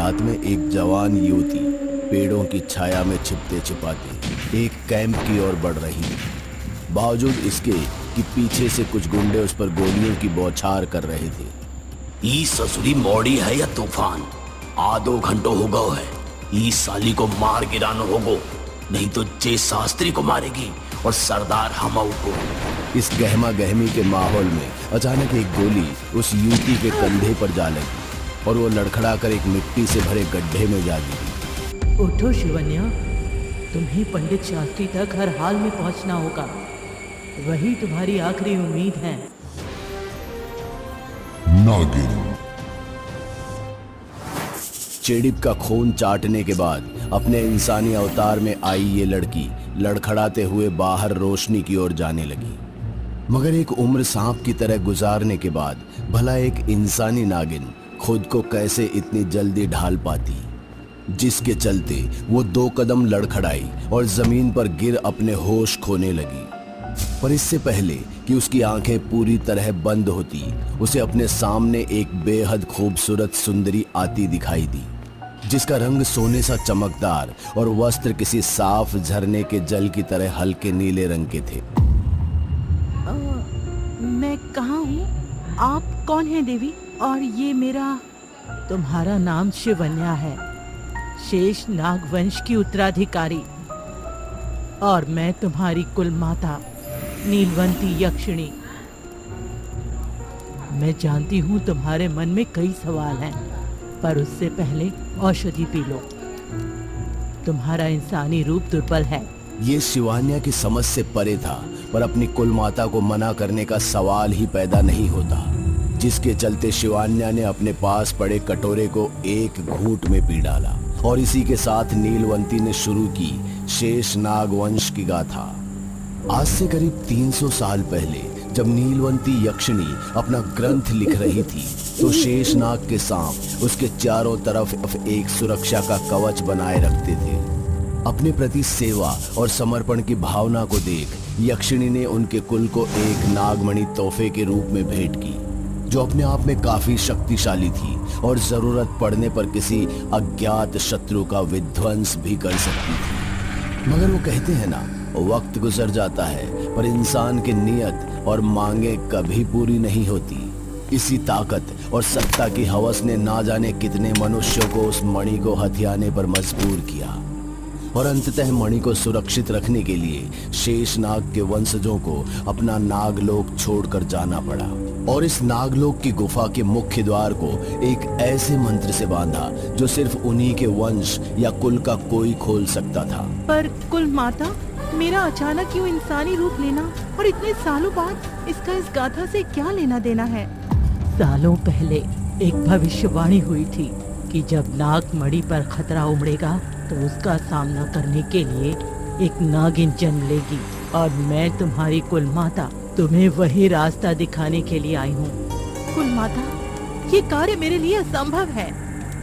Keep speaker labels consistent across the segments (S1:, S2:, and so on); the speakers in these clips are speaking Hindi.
S1: रात में एक जवान युवती पेड़ों की छाया में छिपते छिपाते एक कैंप की ओर बढ़ रही थी। बावजूद इसके कि पीछे से कुछ गुंडे उस पर गोलियों की बौछार कर रहे थे।
S2: ई ससुरी मौड़ी है या तूफान, आधो घंटो हो गो है। ई साली को मार गिरानो होगो, नहीं तो जे शास्त्री को मारेगी और सरदार हमऊ को।
S1: इस गहमा गहमी के माहौल में अचानक एक गोली उस युवती के कंधे पर जा लगी और वो लड़खड़ा कर एक मिट्टी से भरे गड्ढे में जा गिरी।
S3: उठो शिवन्या, तुम्हें पंडित शास्त्री तक हर हाल में पहुंचना होगा। वही तुम्हारी आखिरी उम्मीद है।
S4: नागिन।
S1: चेडिप का खून चाटने के बाद अपने इंसानी अवतार में आई ये लड़की लड़खड़ाते हुए बाहर रोशनी की ओर जाने लगी। मगर एक उम्र सांप की तरह गुजारने के बाद भला एक इंसानी नागिन खुद को कैसे इतनी जल्दी ढाल पाती, जिसके चलते वो 2 कदम लड़खड़ाई और जमीन पर गिर अपने होश खोने लगी। पर इससे पहले कि उसकी आंखें पूरी तरह बंद होती, उसे अपने सामने एक बेहद खूबसूरत सुंदरी आती दिखाई दी, जिसका रंग सोने सा चमकदार और वस्त्र किसी साफ झरने के जल की तरह हल्के नीले रंग के थे।
S3: मैं कहाँ हूँ? आप कौन हैं देवी? और ये मेरा... तुम्हारा नाम शिवन्या है, शेष नाग वंश की उत्तराधिकारी, और मैं तुम्हारी कुल माता नीलवंती यक्षिणी। मैं जानती हूँ तुम्हारे मन में कई सवाल हैं, पर उससे पहले औषधि पी लो। तुम्हारा इंसानी रूप दुर्बल है।
S1: ये शिवान्या की समझ से परे था, पर अपनी कुल माता को मना करने का सवाल ही पैदा नहीं होता, जिसके चलते शिवान्या ने अपने पास पड़े कटोरे को एक घूंट में पी डाला और इसी के साथ नीलवंती ने शुरू की शेष नाग वंश की गाथा। आज से करीब 300 साल पहले जब नीलवंती यक्षिणी अपना ग्रंथ लिख रही थी, तो शेष नाग के सांप उसके चारों तरफ एक सुरक्षा का कवच बनाए रखते थे। अपने प्रति सेवा और समर्पण की भावना को देख यक्षिणी ने उनके कुल को एक नागमणि तोहफे के रूप में भेंट की, जो अपने आप में काफी शक्तिशाली थी और जरूरत पड़ने पर किसी अज्ञात शत्रु का विध्वंस भी कर सकती थी। मगर वो कहते हैं ना, वक्त गुजर जाता है पर इंसान की नियत और मांगे कभी पूरी नहीं होती। इसी ताकत और सत्ता की हवस ने ना जाने कितने मनुष्यों को उस मणि को हथियाने पर मजबूर किया, और अंततः मणि को सुरक्षित रखने के लिए शेषनाग के वंशजों को अपना नागलोक छोड़कर जाना पड़ा, और इस नागलोक की गुफा के मुख्य द्वार को एक ऐसे मंत्र से बांधा जो सिर्फ उन्हीं के वंश या कुल का कोई खोल सकता था।
S3: पर कुल माता, मेरा अचानक क्यों इंसानी रूप लेना और इतने सालों बाद इसका इस गाथा से क्या लेना देना है? सालों पहले एक भविष्यवाणी हुई थी कि जब नाग मणि पर खतरा उमड़ेगा तो उसका सामना करने के लिए एक नागिन जन्म लेगी, और मैं तुम्हारी कुल माता तुम्हें वही रास्ता दिखाने के लिए आई हूँ। कुल माता, ये कार्य मेरे लिए असंभव है।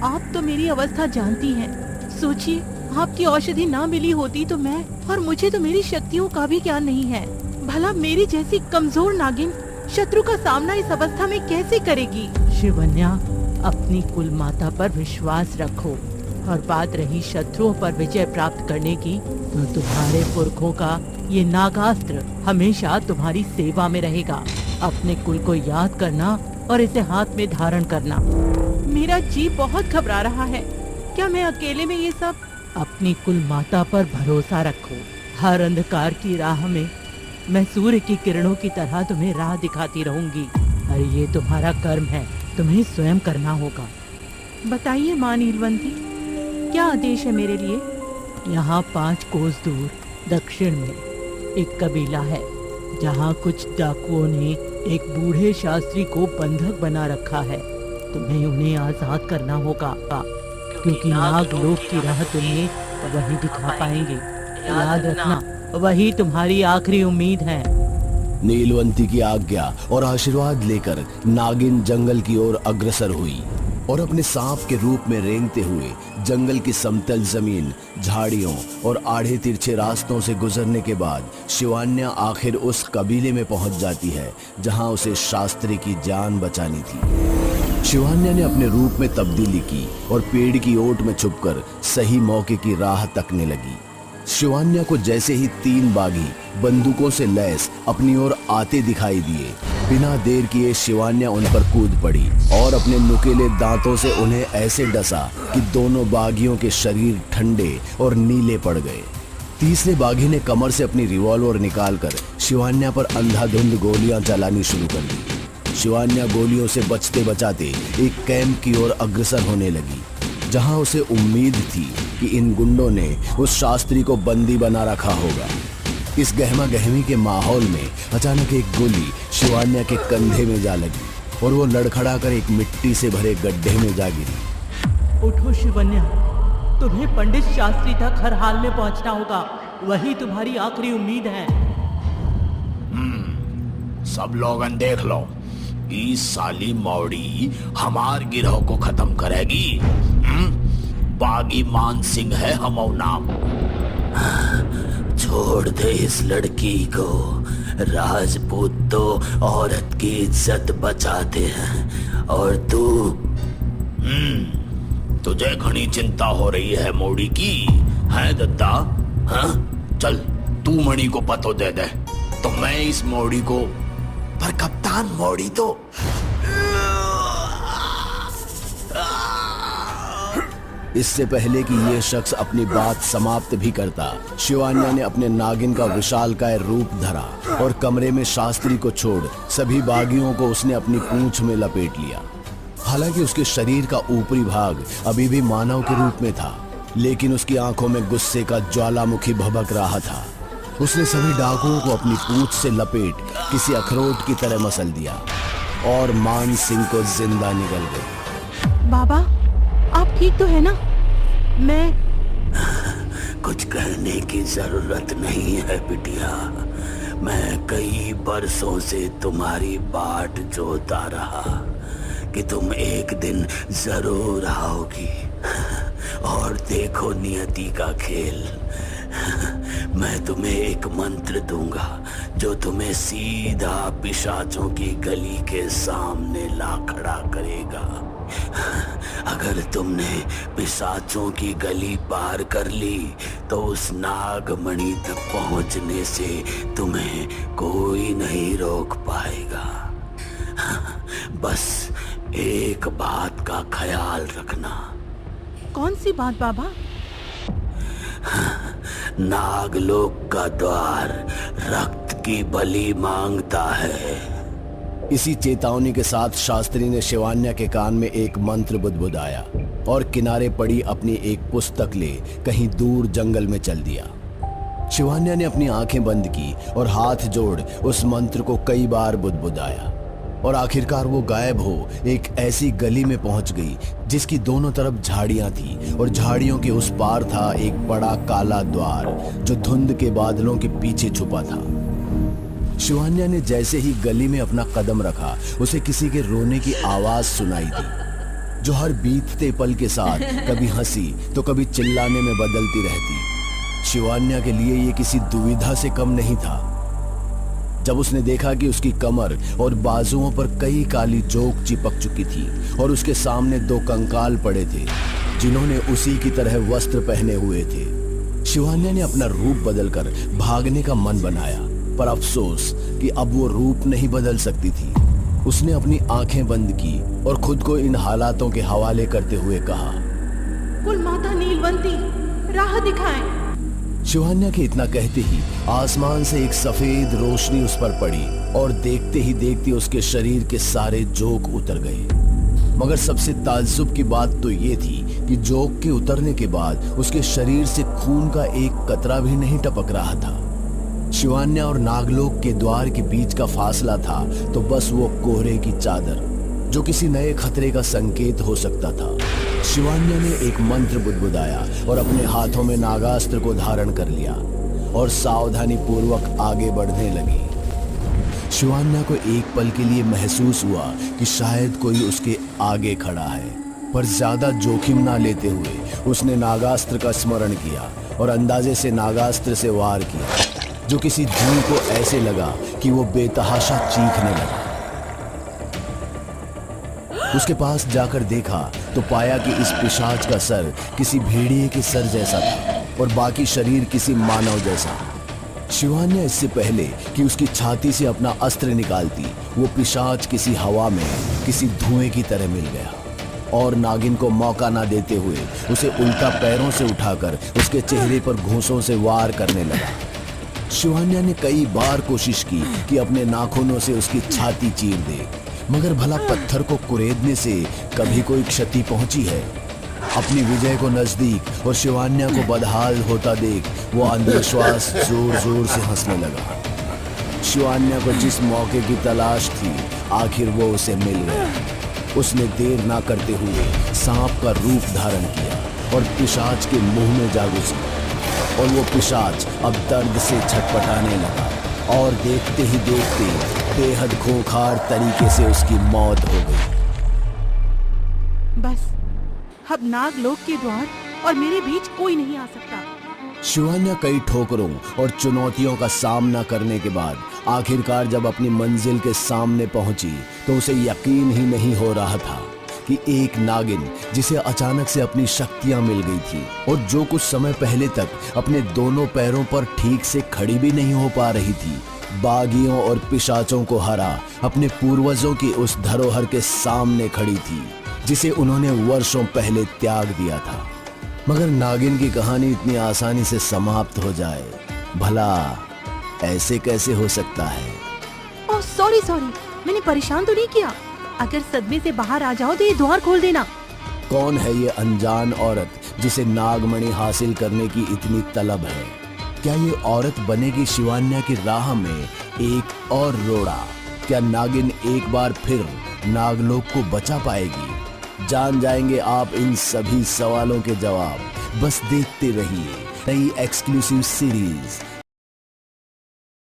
S3: आप तो मेरी अवस्था जानती हैं। सोचिए, आपकी औषधि ना मिली होती तो मैं, और मुझे तो मेरी शक्तियों का भी ज्ञान नहीं है। भला मेरी जैसी कमजोर नागिन शत्रु का सामना इस अवस्था में कैसे करेगी? शिवन्या, अपनी कुल माता पर विश्वास रखो, और बात रही शत्रुओं पर विजय प्राप्त करने की, तो तुम्हारे पुरखों का ये नागास्त्र हमेशा तुम्हारी सेवा में रहेगा। अपने कुल को याद करना और इसे हाथ में धारण करना। मेरा जी बहुत घबरा रहा है। क्या मैं अकेले में ये सब? अपनी कुल माता पर भरोसा रखो। हर अंधकार की राह में मैं सूर्य की किरणों की तरह तुम्हें राह दिखाती रहूंगी। अरे ये तुम्हारा कर्म है, तुम्हें स्वयं करना होगा। बताइए माँ नीलवंती, क्या आदेश है मेरे लिए? यहाँ 5 कोस दूर दक्षिण में एक कबीला है, जहाँ कुछ डाकुओं ने एक बूढ़े शास्त्री को बंधक बना रखा है। तुम्हें उन्हें आजाद करना होगा, क्योंकि नागलोक की राह तुम्हें वही दिखा पाएंगे। याद रखना, वही तुम्हारी आखिरी उम्मीद है।
S1: नीलवंती की आज्ञा और आशीर्वाद लेकर नागिन जंगल की ओर अग्रसर हुई, और अपने सांप के रूप में रेंगते हुए जंगल की समतल जमीन, झाड़ियों और आड़े तिरछे रास्तों से गुजरने के बाद शिवान्या आखिर उस कबीले में पहुंच जाती है जहां उसे शास्त्री की जान बचानी थी। शिवान्या ने अपने रूप में तब्दीली की और पेड़ की ओट में छुपकर सही मौके की राह तकने लगी। शिवान्या को जैसे ही 3 बागी बंदूकों से लैस अपनी ओर आते दिखाई दिए, बिना देर किए शिवान्या उन पर कूद पड़ी और अपने नुकीले दांतों से उन्हें ऐसे डसा कि दोनों बागियों के शरीर ठंडे और नीले पड़ गए। तीसरे बागी ने कमर से अपनी रिवॉल्वर निकालकर शिवान्या पर अंधाधुंध गोलियां चलानी शुरू कर दी। शिवान्या गोलियों से बचते बचाते एक कैंप की ओर अग्रसर होने लगी, जहां उसे उम्मीद थी कि इन गुंडों ने उस शास्त्री को बंदी बना रखा होगा। इस गहमा गहमी के माहौल में अचानक एक गोली शिवान्या के कंधे में जा लगी और वो लड़खड़ाकर एक मिट्टी से भरे गड्ढे में जा गिरी।
S3: उठो शिवान्या, तुम्हें पंडित शास्त्री तक हर हाल में पहुंचना होगा, वही तुम्हारी आखिरी उम्मीद है।
S2: सब लोगन देख लो, इस साली मौड़ी हमार गिरोह को खत्म करेगी। बागी मान सिंह है हमारा नाम। छोड़ दे इस लड़की को, राजपूत तो औरत की इज्जत बचाते हैं और तू तुझे घनी चिंता हो रही है मौड़ी की, है दत्ता? हाँ, चल तू मणि को पतो दे दे तो मैं इस मौड़ी को। पर कप्तान, मौड़ी तो
S1: इससे पहले कि यह शख्स अपनी बात समाप्त भी करता, शिवान्या ने अपने नागिन का विशालकाय रूप धरा और कमरे में शास्त्री को छोड़ सभी बागियों को उसने अपनी पूंछ में लपेट लिया। हालांकि उसके शरीर का ऊपरी भाग अभी भी मानव के रूप में था, लेकिन उसकी आंखों में गुस्से का ज्वालामुखी भभक रहा था। उसने सभी डाकुओं को अपनी पूंछ से लपेट किसी अखरोट की तरह मसल दिया और मान सिंह को जिंदा निगल गए।
S3: बाबा, आप ठीक तो है ना? मैं
S2: कुछ कहने की जरूरत नहीं है बिटिया। मैं कई बरसों से तुम्हारी बाट जोता रहा कि तुम एक दिन जरूर आओगी और देखो नियति का खेल। मैं तुम्हें एक मंत्र दूंगा जो तुम्हें सीधा पिशाचों की गली के सामने ला खड़ा करेगा। अगर तुमने पिशाचों की गली पार कर ली तो उस नागमणि तक पहुंचने से तुम्हें कोई नहीं रोक पाएगा। बस एक बात का ख्याल रखना।
S3: कौन सी बात बाबा?
S2: नागलोक का द्वार रक्त की बलि मांगता है।
S1: इसी चेतावनी के साथ शास्त्री ने शिवान्या के कान में एक मंत्र बुदबुदाया और किनारे पड़ी अपनी एक पुस्तक ले कहीं दूर जंगल में चल दिया। शिवान्या ने अपनी आंखें बंद की और हाथ जोड़ उस मंत्र को कई बार बुदबुदाया और आखिरकार वो गायब हो एक ऐसी गली में पहुंच गई जिसकी दोनों तरफ झाड़ियां थी और झाड़ियों के उस पार था एक बड़ा काला द्वार जो धुंध के बादलों के पीछे छुपा था। शिवान्या ने जैसे ही गली में अपना कदम रखा, उसे किसी के रोने की आवाज सुनाई दी जो हर बीतते पल के साथ कभी हंसी तो कभी चिल्लाने में बदलती रहती। शिवान्या के लिए ये किसी दुविधा से कम नहीं था। जब उसने देखा कि उसकी कमर और बाजुओं पर कई काली जोक चिपक चुकी थी और उसके सामने 2 कंकाल पड़े थे जिन्होंने उसी की तरह वस्त्र पहने हुए थे, शिवान्या ने अपना रूप बदलकर भागने का मन बनाया, पर अफसोस कि अब वो रूप नहीं बदल सकती थी। उसने अपनी आंखें बंद की और खुद को इन हालातों के हवाले करते हुए कहा,
S3: कुलमाता नीलवंती, राह दिखाएं।
S1: शिवान्या के इतना कहते ही आसमान से एक सफेद रोशनी उस पर पड़ी और देखते ही देखते उसके शरीर के सारे जोक उतर गए। मगर सबसे ताज्जुब की बात तो ये थी कि जोक के उतरने के बाद उसके शरीर से खून का एक कतरा भी नहीं टपक रहा था। शिवान्या और नागलोक के द्वार के बीच का फासला था तो बस वो कोहरे की चादर जो किसी नए खतरे का संकेत हो सकता था। शिवान्या ने एक मंत्र बुदबुदाया और अपने हाथों में नागास्त्र को धारण कर लिया और सावधानी पूर्वक आगे बढ़ने लगी। शिवान्या को एक पल के लिए महसूस हुआ कि शायद कोई उसके आगे खड़ा है, पर ज्यादा जोखिम ना लेते हुए उसने नागास्त्र का स्मरण किया और अंदाजे से नागास्त्र से वार किया जो किसी जीव को ऐसे लगा कि वो बेतहाशा चीखने लगा। उसके पास जाकर देखा तो पाया कि इस पिशाच का सर किसी भेड़िए के सर जैसा था और बाकी शरीर किसी मानव जैसा। शिवान्या इससे पहले कि उसकी छाती से अपना अस्त्र निकालती, वो पिशाच किसी हवा में किसी धुएं की तरह मिल गया और नागिन को मौका ना देते हुए उसे उल्टा पैरों से उठाकर उसके चेहरे पर घूंसों से वार करने लगा। शिवान्या ने कई बार कोशिश की कि अपने नाखूनों से उसकी छाती चीर दे, मगर भला पत्थर को कुरेदने से कभी कोई क्षति पहुंची है? अपनी विजय को नजदीक और शिवान्या को बदहाल होता देख वो अंधविश्वास जोर जोर से हंसने लगा। शिवान्या को जिस मौके की तलाश थी आखिर वो उसे मिल गया। उसने देर ना करते हुए सांप का रूप धारण किया और पिशाच के मुंह में जा घुसी और वो पिशाच अब दर्द से छटपटाने लगा और देखते ही देखते बेहद खूंखार तरीके से उसकी मौत हो गई।
S3: बस अब नागलोक के द्वार और मेरे बीच कोई नहीं आ सकता।
S1: शिवान्या कई ठोकरों और चुनौतियों का सामना करने के बाद आखिरकार जब अपनी मंजिल के सामने पहुंची तो उसे यकीन ही नहीं हो रहा था कि एक नागिन जिसे अचानक से अपनी शक्तियां मिल गई थी और जो कुछ समय पहले तक अपने दोनों पैरों पर ठीक से खड़ी भी नहीं हो पा रही थी, बागियों और पिशाचों को हरा अपने पूर्वजों की उस धरोहर के सामने खड़ी थी जिसे उन्होंने वर्षों पहले त्याग दिया था। मगर नागिन की कहानी इतनी आसानी से समाप्त हो जाए, भला ऐसे कैसे हो सकता है?
S3: ओह सॉरी, मैंने परेशान तो नहीं किया? अगर सदमे से बाहर आ जाओ तो ये द्वार खोल देना।
S1: कौन है ये अनजान औरत जिसे नागमणि हासिल करने की इतनी तलब है? क्या ये औरत बनेगी शिवान्या की राह में एक और रोड़ा? क्या नागिन एक बार फिर नागलोक को बचा पाएगी? जान जाएंगे आप इन सभी सवालों के जवाब। बस देखते रहिए नई एक्सक्लूसिव सीरीज